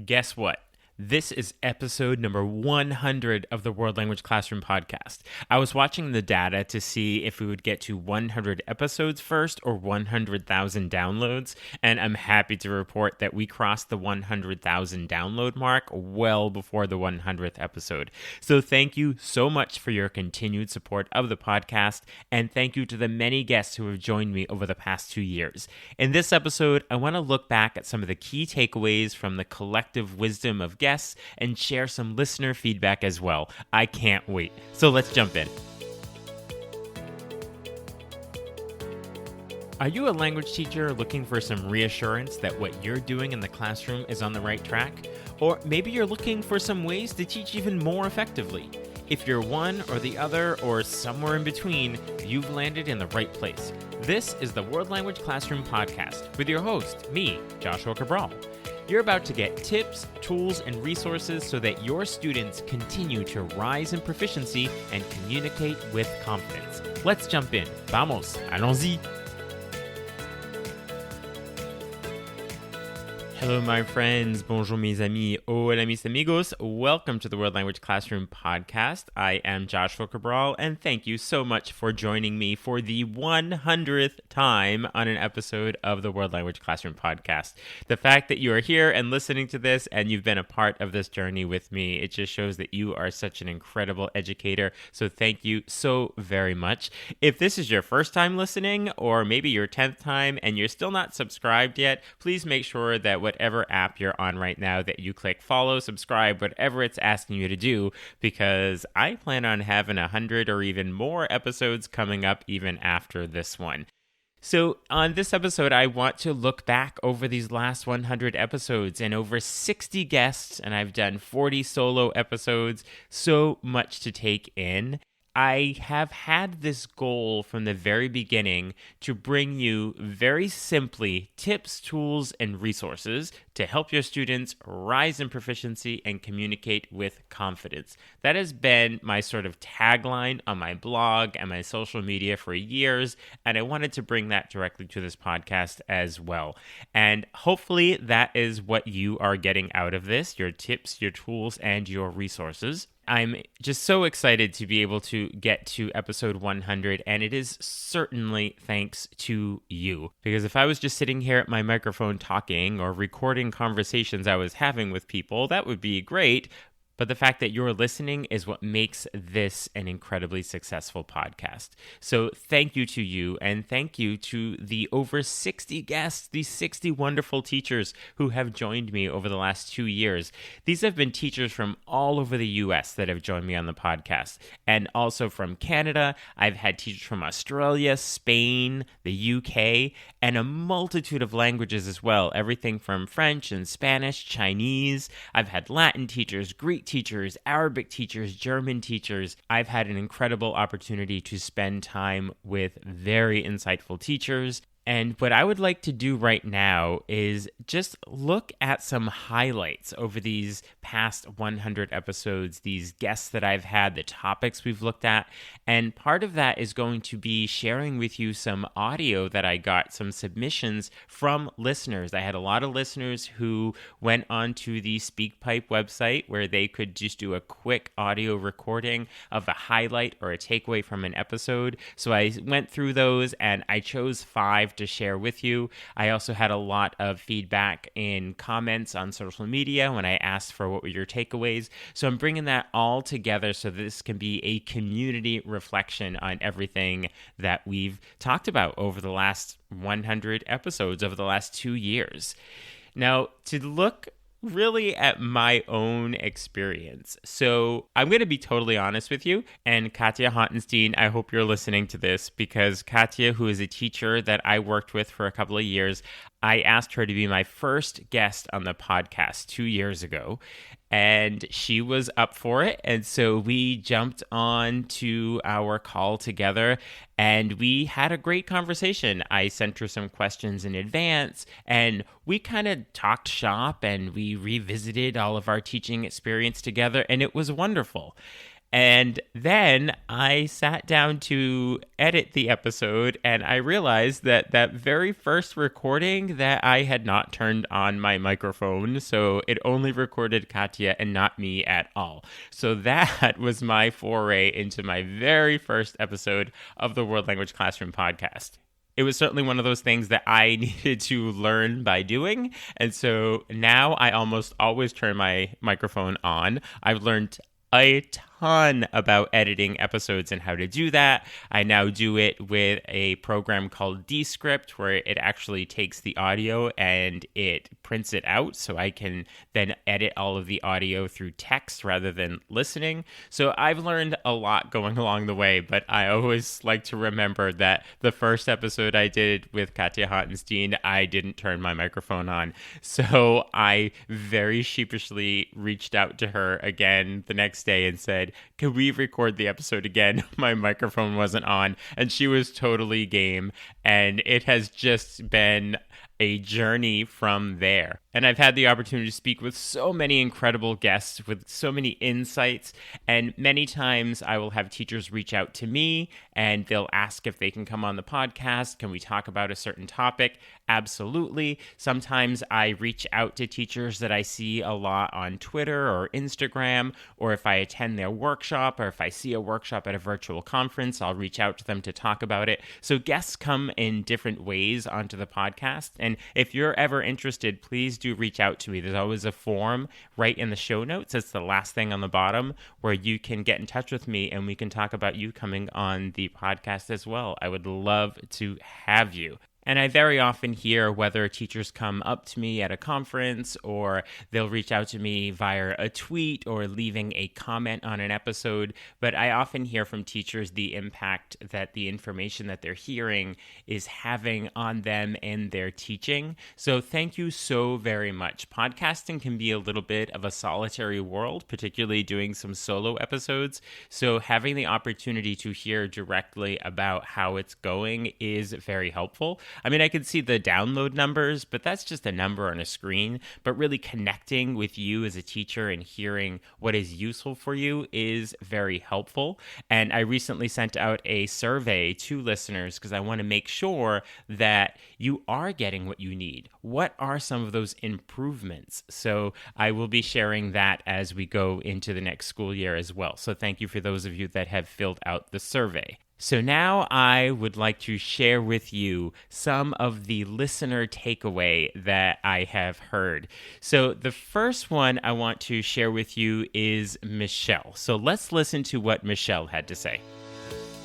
Guess what? This is episode number 100 of the World Language Classroom podcast. I was watching the data to see if we would get to 100 episodes first or 100,000 downloads, and I'm happy to report that we crossed the 100,000 download mark well before the 100th episode. So thank you so much for your continued support of the podcast, and thank you to the many guests who have joined me over the past 2 years. In this episode, I want to look back at some of the key takeaways from the collective wisdom of guests and share some listener feedback as well. I can't wait. So let's jump in. Are you a language teacher looking for some reassurance that what you're doing in the classroom is on the right track? Or maybe you're looking for some ways to teach even more effectively. If you're one or the other or somewhere in between, you've landed in the right place. This is the World Language Classroom podcast with your host, me, Joshua Cabral. You're about to get tips, tools, and resources so that your students continue to rise in proficiency and communicate with confidence. Let's jump in. Vamos, allons-y. Hello, my friends. Bonjour, mes amis. Hola, mis amigos. Welcome to the World Language Classroom podcast. I am Joshua Cabral, and thank you so much for joining me for the 100th time on an episode of the World Language Classroom podcast. The fact that you are here and listening to this and you've been a part of this journey with me, it just shows that you are such an incredible educator. So thank you so very much. If this is your first time listening, or maybe your 10th time and you're still not subscribed yet, please make sure that whatever app you're on right now that you click follow, subscribe, whatever it's asking you to do, because I plan on having 100 or even more episodes coming up even after this one. So on this episode, I want to look back over these last 100 episodes and over 60 guests, and I've done 40 solo episodes, so much to take in. I have had this goal from the very beginning to bring you very simply tips, tools, and resources to help your students rise in proficiency and communicate with confidence. That has been my sort of tagline on my blog and my social media for years, and I wanted to bring that directly to this podcast as well. And hopefully that is what you are getting out of this, your tips, your tools, and your resources. I'm just so excited to be able to get to episode 100, and it is certainly thanks to you. Because if I was just sitting here at my microphone talking or recording conversations I was having with people, that would be great. But the fact that you're listening is what makes this an incredibly successful podcast. So thank you to you, and thank you to the over 60 guests, these 60 wonderful teachers who have joined me over the last 2 years. These have been teachers from all over the US that have joined me on the podcast, and also from Canada. I've had teachers from Australia, Spain, the UK, and a multitude of languages as well. Everything from French and Spanish, Chinese. I've had Latin teachers, Greek teachers, Arabic teachers, German teachers. I've had an incredible opportunity to spend time with very insightful teachers. And what I would like to do right now is just look at some highlights over these past 100 episodes, these guests that I've had, the topics we've looked at. And part of that is going to be sharing with you some audio that I got, some submissions from listeners. I had a lot of listeners who went onto the SpeakPipe website where they could just do a quick audio recording of a highlight or a takeaway from an episode. So I went through those and I chose 5 to share with you. I also had a lot of feedback in comments on social media when I asked for what were your takeaways. So I'm bringing that all together so this can be a community reflection on everything that we've talked about over the last 100 episodes, over the last 2 years. Now, to look really at my own experience. So I'm going to be totally honest with you. And Katja Hottenstein, I hope you're listening to this, because Katja, who is a teacher that I worked with for a couple of years, I asked her to be my first guest on the podcast 2 years ago, and she was up for it. And so we jumped on to our call together and we had a great conversation. I sent her some questions in advance and we kind of talked shop and we revisited all of our teaching experience together, and it was wonderful. And then I sat down to edit the episode, and I realized that that very first recording that I had not turned on my microphone, so it only recorded Katya and not me at all. So that was my foray into my very first episode of the World Language Classroom podcast. It was certainly one of those things that I needed to learn by doing. And so now I almost always turn my microphone on. I've learned a ton about editing episodes and how to do that. I now do it with a program called Descript, where it actually takes the audio and it prints it out, so I can then edit all of the audio through text rather than listening. So I've learned a lot going along the way, but I always like to remember that the first episode I did with Katya Hottenstein, I didn't turn my microphone on. So I very sheepishly reached out to her again the next day and said, "Can we record the episode again?" My microphone wasn't on, and she was totally game. And it has just been a journey from there. And I've had the opportunity to speak with so many incredible guests with so many insights. And many times I will have teachers reach out to me and they'll ask if they can come on the podcast. Can we talk about a certain topic? Absolutely. Sometimes I reach out to teachers that I see a lot on Twitter or Instagram, or if I attend their workshop, or if I see a workshop at a virtual conference, I'll reach out to them to talk about it. So guests come in different ways onto the podcast. And if you're ever interested, please do reach out to me. There's always a form right in the show notes. It's the last thing on the bottom where you can get in touch with me and we can talk about you coming on the podcast as well. I would love to have you. And I very often hear whether teachers come up to me at a conference or they'll reach out to me via a tweet or leaving a comment on an episode. But I often hear from teachers the impact that the information that they're hearing is having on them and their teaching. So thank you so very much. Podcasting can be a little bit of a solitary world, particularly doing some solo episodes. So having the opportunity to hear directly about how it's going is very helpful. I mean, I can see the download numbers, but that's just a number on a screen. But really connecting with you as a teacher and hearing what is useful for you is very helpful. And I recently sent out a survey to listeners because I want to make sure that you are getting what you need. What are some of those improvements? So I will be sharing that as we go into the next school year as well. So thank you for those of you that have filled out the survey. So now I would like to share with you some of the listener takeaway that I have heard. So the first one I want to share with you is Michelle. So let's listen to what Michelle had to say.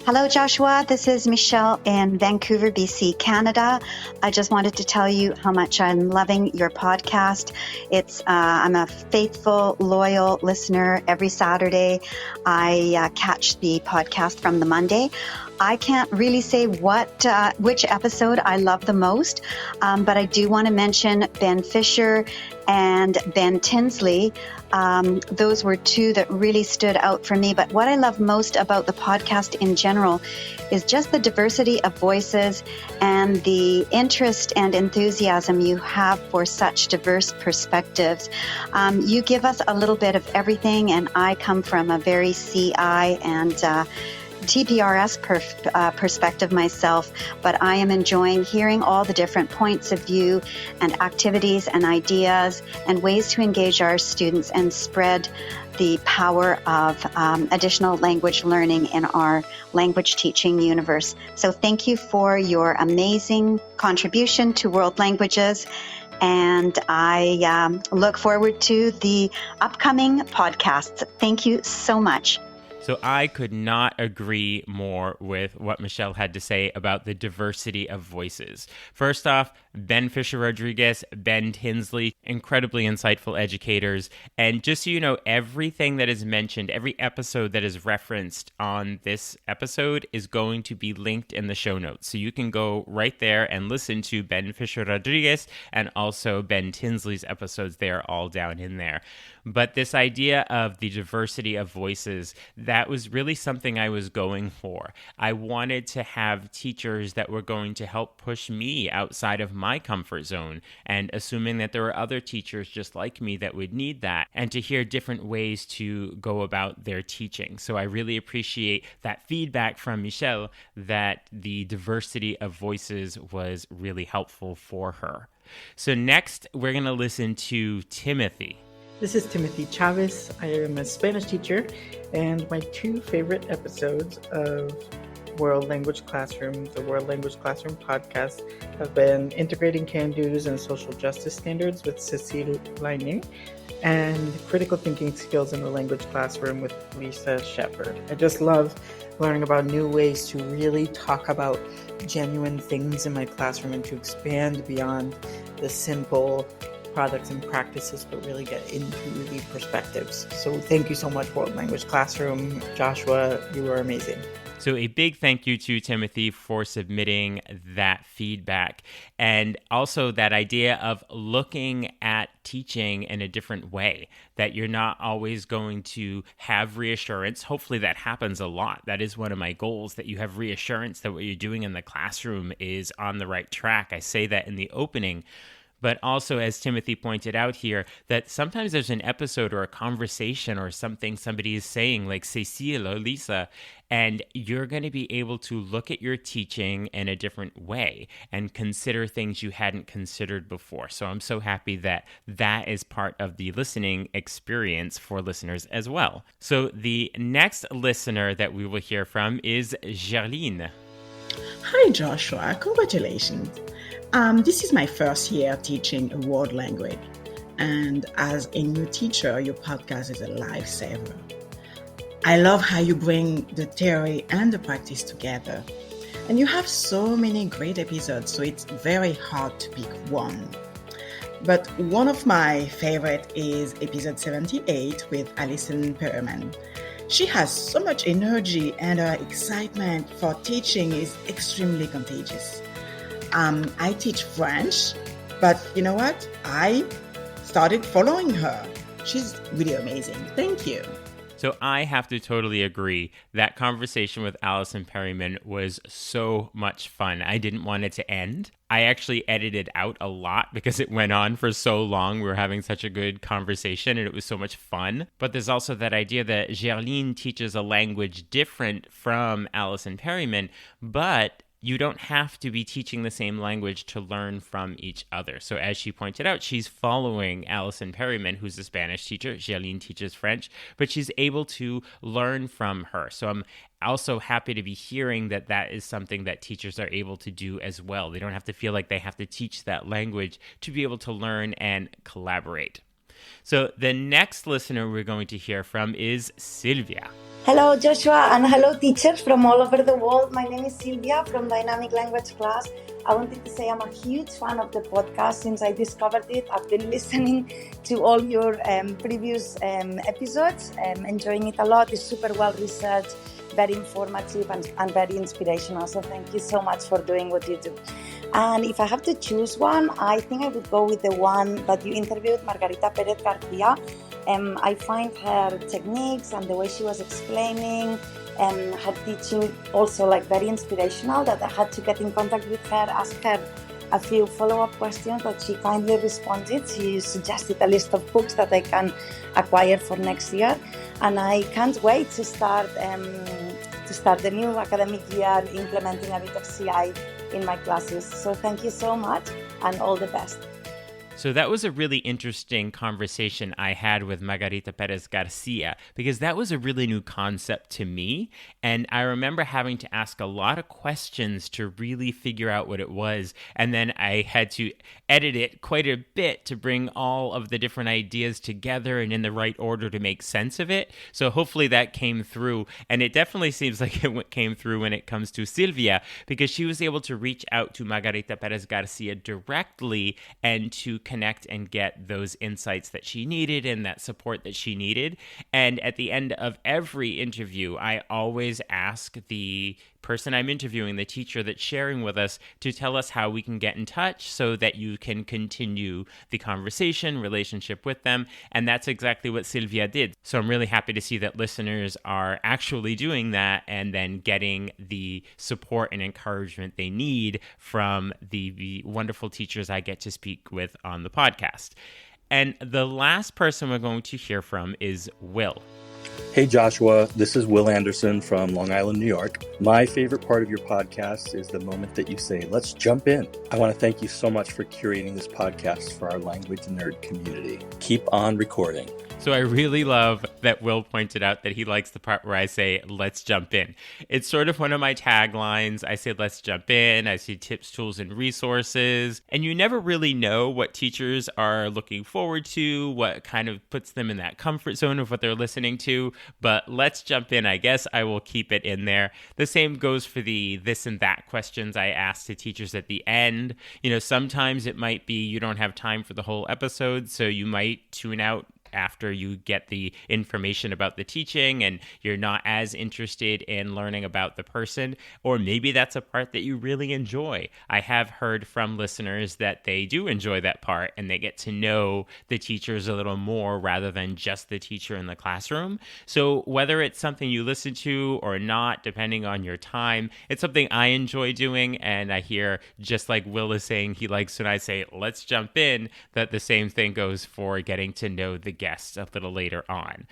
Hello, Joshua. This is Michelle in Vancouver, BC, Canada. I just wanted to tell you how much I'm loving your podcast. I'm a faithful, loyal listener. Every Saturday, I catch the podcast from the Monday. I can't really say which episode I love the most, but I do want to mention Ben Fisher and Ben Tinsley. Those were two that really stood out for me. But what I love most about the podcast in general is just the diversity of voices and the interest and enthusiasm you have for such diverse perspectives. You give us a little bit of everything, and I come from a very CI and TPRS perspective myself, but I am enjoying hearing all the different points of view and activities and ideas and ways to engage our students and spread the power of additional language learning in our language teaching universe. So thank you for your amazing contribution to world languages. And I look forward to the upcoming podcasts. Thank you so much. So I could not agree more with what Michelle had to say about the diversity of voices. First off, Ben Fisher Rodriguez, Ben Tinsley, incredibly insightful educators. And just so you know, everything that is mentioned, every episode that is referenced on this episode is going to be linked in the show notes. So you can go right there and listen to Ben Fisher Rodriguez and also Ben Tinsley's episodes. They are all down in there. But this idea of the diversity of voices, that was really something I was going for. I wanted to have teachers that were going to help push me outside of my comfort zone, and assuming that there were other teachers just like me that would need that, and to hear different ways to go about their teaching. So I really appreciate that feedback from Michelle that the diversity of voices was really helpful for her. So next, we're going to listen to Timothy. This is Timothy Chavez. I am a Spanish teacher, and my two favorite episodes of World Language Classroom, the World Language Classroom podcast, have been Integrating Can-Dos and Social Justice Standards with Cecile Leining, and Critical Thinking Skills in the Language Classroom with Lisa Shepherd. I just love learning about new ways to really talk about genuine things in my classroom and to expand beyond the simple products and practices, but really get into the perspectives. So thank you so much, World Language Classroom. Joshua, you are amazing. So a big thank you to Timothy for submitting that feedback, and also that idea of looking at teaching in a different way, that you're not always going to have reassurance. Hopefully that happens a lot. That is one of my goals, that you have reassurance that what you're doing in the classroom is on the right track. I say that in the opening. But also, as Timothy pointed out here, that sometimes there's an episode or a conversation or something somebody is saying, like Cecile or Lisa, and you're going to be able to look at your teaching in a different way and consider things you hadn't considered before. So I'm so happy that that is part of the listening experience for listeners as well. So the next listener that we will hear from is Gerline. Hi, Joshua. Congratulations. This is my first year teaching a world language, and as a new teacher, your podcast is a lifesaver. I love how you bring the theory and the practice together, and you have so many great episodes, so it's very hard to pick one. But one of my favorite is episode 78 with Alison Perriman. She has so much energy, and her excitement for teaching is extremely contagious. I teach French, but you know what? I started following her. She's really amazing. Thank you. So I have to totally agree. That conversation with Alison Perriman was so much fun. I didn't want it to end. I actually edited out a lot because it went on for so long. We were having such a good conversation and it was so much fun. But there's also that idea that Gerline teaches a language different from Alison Perriman, but you don't have to be teaching the same language to learn from each other. So as she pointed out, she's following Alison Perriman, who's a Spanish teacher. Gerline teaches French, but she's able to learn from her. So I'm also happy to be hearing that that is something that teachers are able to do as well. They don't have to feel like they have to teach that language to be able to learn and collaborate. So the next listener we're going to hear from is Sylvia. Hello, Joshua, and hello, teachers from all over the world. My name is Sylvia from Dynamic Language Class. I wanted to say I'm a huge fan of the podcast since I discovered it. I've been listening to all your previous episodes, enjoying it a lot. It's super well researched, very informative and very inspirational. So thank you so much for doing what you do. And if I have to choose one, I think I would go with the one that you interviewed, Margarita Perez Garcia. I find her techniques and the way she was explaining and her teaching also like very inspirational, that I had to get in contact with her, ask her a few follow-up questions, but she kindly responded. She suggested a list of books that I can acquire for next year, and I can't wait to start the new academic year implementing a bit of CI in my classes. So thank you so much and all the best. So that was a really interesting conversation I had with Margarita Perez Garcia, because that was a really new concept to me. And I remember having to ask a lot of questions to really figure out what it was. And then I had to edit it quite a bit to bring all of the different ideas together and in the right order to make sense of it. So hopefully that came through. And it definitely seems like it came through when it comes to Sylvia, because she was able to reach out to Margarita Perez Garcia directly and to connect and get those insights that she needed and that support that she needed. And at the end of every interview, I always ask the person I'm interviewing, the teacher that's sharing with us, to tell us how we can get in touch so that you can continue the conversation, relationship with them. And that's exactly what Sylvia did. So I'm really happy to see that listeners are actually doing that and then getting the support and encouragement they need from the wonderful teachers I get to speak with on the podcast. And the last person we're going to hear from is Will. Hey Joshua, this is Will Anderson from Long Island, New York. My favorite part of your podcast is the moment that you say, let's jump in. I want to thank you so much for curating this podcast for our language nerd community. Keep on recording. So I really love that Will pointed out that he likes the part where I say, let's jump in. It's sort of one of my taglines. I say, let's jump in. I see tips, tools, and resources. And you never really know what teachers are looking forward to, what kind of puts them in that comfort zone of what they're listening to. But let's jump in. I guess I will keep it in there. The same goes for the this and that questions I ask to teachers at the end. Sometimes it might be you don't have time for the whole episode, so you might tune out after you get the information about the teaching and you're not as interested in learning about the person, or maybe that's a part that you really enjoy. I have heard from listeners that they do enjoy that part and they get to know the teachers a little more rather than just the teacher in the classroom. So whether it's something you listen to or not, depending on your time, it's something I enjoy doing. And I hear, just like Will is saying he likes when I say, let's jump in, that the same thing goes for getting to know the guests a little later on.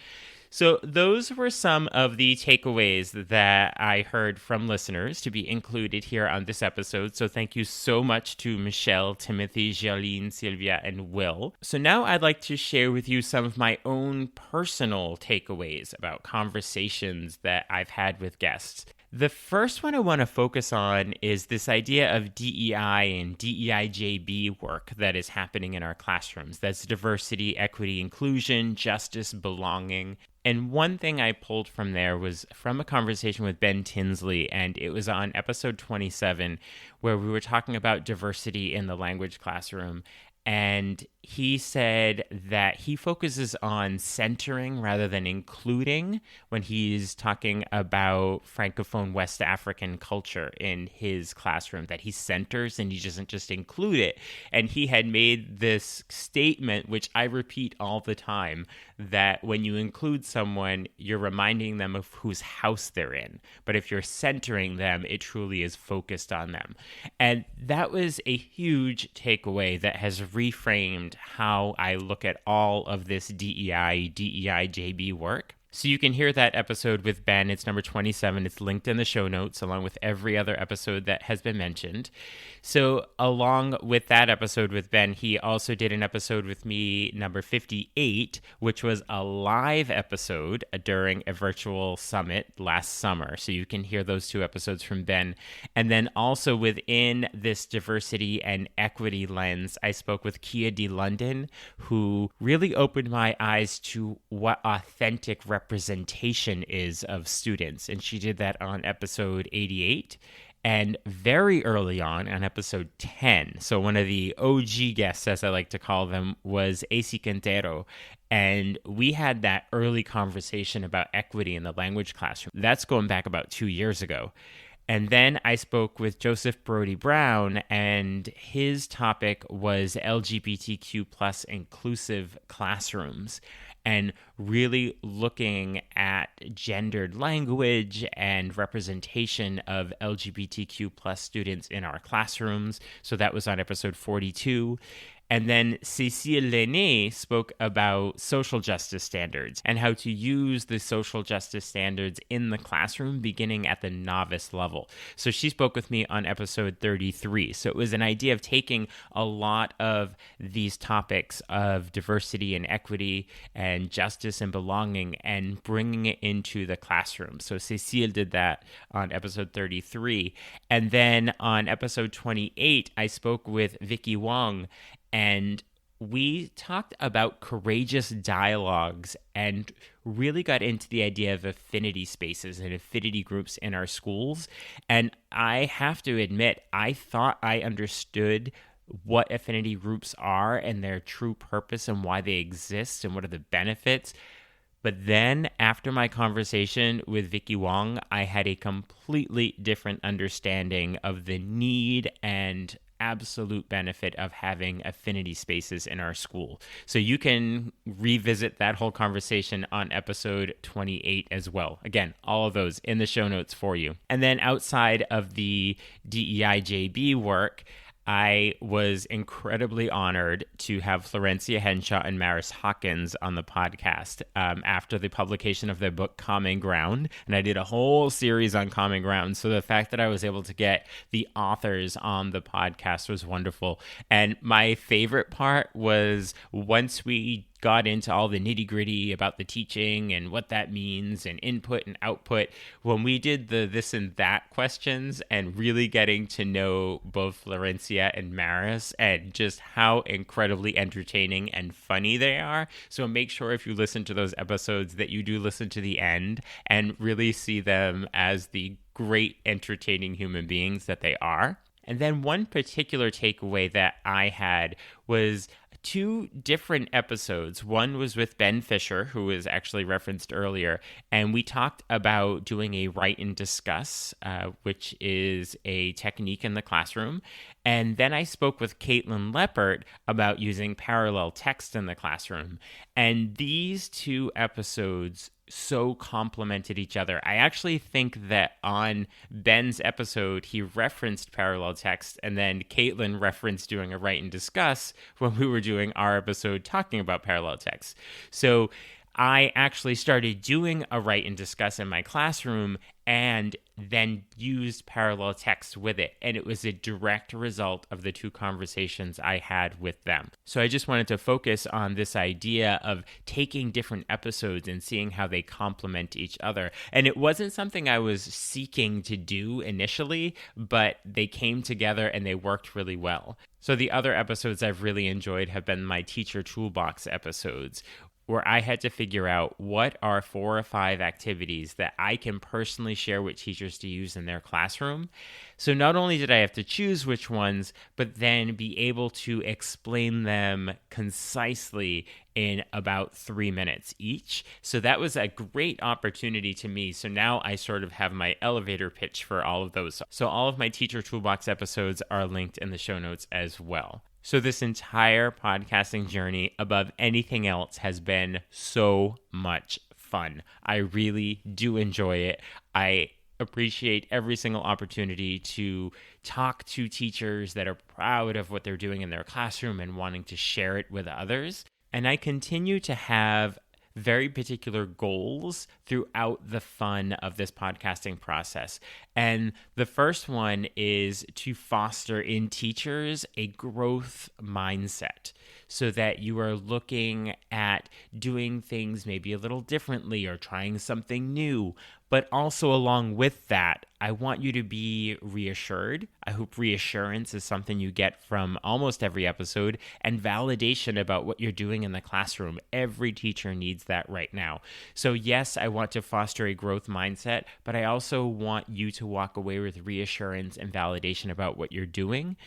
So those were some of the takeaways that I heard from listeners to be included here on this episode. So thank you so much to Michelle, Timothy, Jaline, Sylvia, and Will. So now I'd like to share with you some of my own personal takeaways about conversations that I've had with guests. The first one I want to focus on is this idea of DEI and DEIJB work that is happening in our classrooms. That's diversity, equity, inclusion, justice, belonging. And one thing I pulled from there was from a conversation with Ben Tinsley, and it was on episode 27, where we were talking about diversity in the language classroom. And he said that he focuses on centering rather than including when he's talking about Francophone West African culture in his classroom, that he centers and he doesn't just include it. And he had made this statement, which I repeat all the time, that when you include someone, you're reminding them of whose house they're in. But if you're centering them, it truly is focused on them. And that was a huge takeaway that has reframed how I look at all of this DEI, DEIJB work. So you can hear that episode with Ben. It's number 27. It's linked in the show notes along with every other episode that has been mentioned. So along with that episode with Ben, he also did an episode with me, number 58, which was a live episode during a virtual summit last summer. So you can hear those two episodes from Ben. And then also within this diversity and equity lens, I spoke with Kia D. London, who really opened my eyes to what authentic representation is of students. And she did that on episode 88. And very early on episode 10, so one of the OG guests, as I like to call them, was AC Quintero. And we had that early conversation about equity in the language classroom. That's going back about 2 years ago. And then I spoke with Joseph Brody Brown, and his topic was LGBTQ plus inclusive classrooms, and really looking at gendered language and representation of LGBTQ plus students in our classrooms. So that was on episode 42. And then Cécile Lenné spoke about social justice standards and how to use the social justice standards in the classroom beginning at the novice level. So she spoke with me on episode 33. So it was an idea of taking a lot of these topics of diversity and equity and justice and belonging and bringing it into the classroom. So Cécile did that on episode 33. And then on episode 28, I spoke with Vicky Wong, and we talked about courageous dialogues and really got into the idea of affinity spaces and affinity groups in our schools. And I have to admit, I thought I understood what affinity groups are and their true purpose and why they exist and what are the benefits. But then after my conversation with Vicky Wong, I had a completely different understanding of the need and absolute benefit of having affinity spaces in our school. So you can revisit that whole conversation on episode 28 as well. Again, all of those in the show notes for you. And then outside of the DEIJB work, I was incredibly honored to have Florencia Henshaw and Maris Hawkins on the podcast after the publication of their book, Common Ground. And I did a whole series on Common Ground. So the fact that I was able to get the authors on the podcast was wonderful. And my favorite part was once we got into all the nitty-gritty about the teaching and what that means and input and output, when we did the this and that questions and really getting to know both Florencia and Maris and just how incredibly entertaining and funny they are. So make sure if you listen to those episodes that you do listen to the end and really see them as the great entertaining human beings that they are. And then one particular takeaway that I had was 2 different episodes. One was with Ben Fisher, who was actually referenced earlier, and we talked about doing a write and discuss, which is a technique in the classroom. And then I spoke with Caitlin Leppert about using parallel text in the classroom. And these 2 episodes so complemented each other. I actually think that on Ben's episode, he referenced parallel text, and then Caitlin referenced doing a write and discuss when we were doing our episode talking about parallel text. So I actually started doing a write and discuss in my classroom and then used parallel text with it. And it was a direct result of the 2 conversations I had with them. So I just wanted to focus on this idea of taking different episodes and seeing how they complement each other. And it wasn't something I was seeking to do initially, but they came together and they worked really well. So the other episodes I've really enjoyed have been my Teacher Toolbox episodes, where I had to figure out what are 4 or 5 activities that I can personally share with teachers to use in their classroom. So not only did I have to choose which ones, but then be able to explain them concisely in about 3 minutes each. So that was a great opportunity to me. So now I sort of have my elevator pitch for all of those. So all of my Teacher Toolbox episodes are linked in the show notes as well. So this entire podcasting journey, above anything else, has been so much fun. I really do enjoy it. I appreciate every single opportunity to talk to teachers that are proud of what they're doing in their classroom and wanting to share it with others. And I continue to have very particular goals throughout the fun of this podcasting process. And the first one is to foster in teachers a growth mindset so that you are looking at doing things maybe a little differently or trying something new. But also along with that, I want you to be reassured. I hope reassurance is something you get from almost every episode, and validation about what you're doing in the classroom. Every teacher needs that right now. So yes, I want to foster a growth mindset, but I also want you to walk away with reassurance and validation about what you're doing.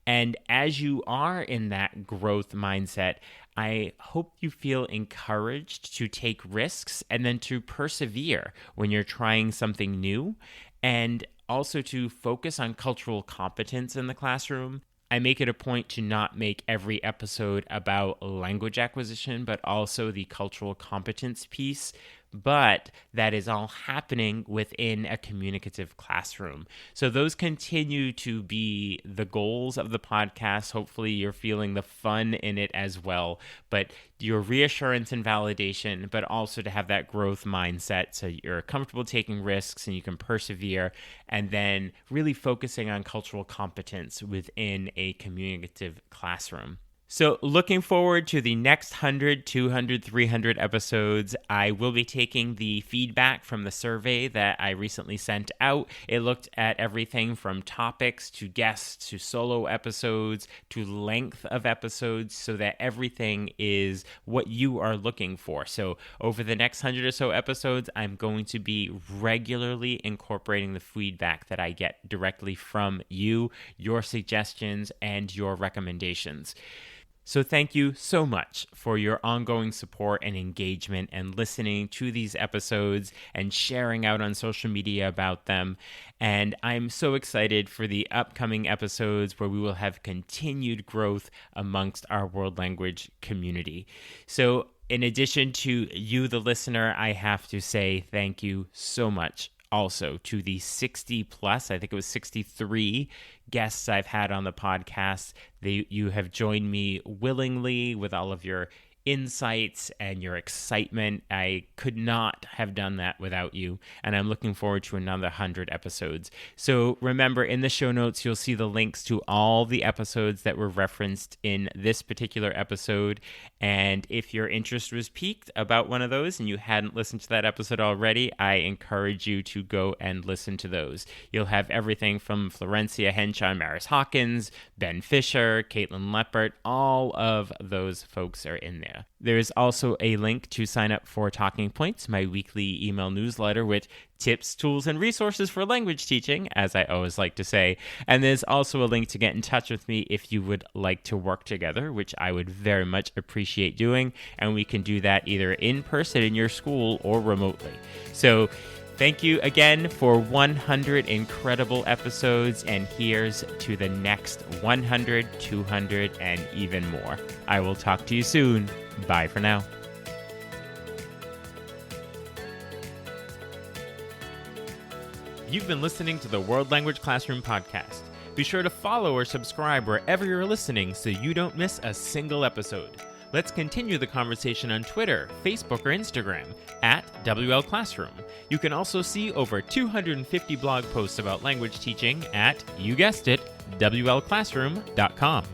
And as you are in that growth mindset, I hope you feel encouraged to take risks and then to persevere when you're trying something new, and also to focus on cultural competence in the classroom. I make it a point to not make every episode about language acquisition, but also the cultural competence piece. But that is all happening within a communicative classroom. So those continue to be the goals of the podcast. Hopefully you're feeling the fun in it as well. But your reassurance and validation, but also to have that growth mindset so you're comfortable taking risks and you can persevere, and then really focusing on cultural competence within a communicative classroom. So looking forward to the next 100, 200, 300 episodes. I will be taking the feedback from the survey that I recently sent out. It looked at everything from topics to guests to solo episodes to length of episodes so that everything is what you are looking for. So over the next 100 or so episodes, I'm going to be regularly incorporating the feedback that I get directly from you, your suggestions, and your recommendations. So thank you so much for your ongoing support and engagement and listening to these episodes and sharing out on social media about them. And I'm so excited for the upcoming episodes where we will have continued growth amongst our world language community. So in addition to you, the listener, I have to say thank you so much also to the 60 plus, I think it was 63 guests I've had on the podcast. You have joined me willingly with all of your insights and your excitement. I could not have done that without you, and I'm looking forward to another 100 episodes. So remember, in the show notes, you'll see the links to all the episodes that were referenced in this particular episode, and if your interest was piqued about one of those and you hadn't listened to that episode already, I encourage you to go and listen to those. You'll have everything from Florencia Henshaw, Maris Hawkins, Ben Fisher, Caitlin Leppert, all of those folks are in there. There is also a link to sign up for Talking Points, my weekly email newsletter with tips, tools, and resources for language teaching, as I always like to say. And there's also a link to get in touch with me if you would like to work together, which I would very much appreciate doing. And we can do that either in person in your school or remotely. So thank you again for 100 incredible episodes, and here's to the next 100, 200, and even more. I will talk to you soon. Bye for now. You've been listening to the World Language Classroom podcast. Be sure to follow or subscribe wherever you're listening so you don't miss a single episode. Let's continue the conversation on Twitter, Facebook, or Instagram at WL Classroom. You can also see over 250 blog posts about language teaching at, you guessed it, WLClassroom.com.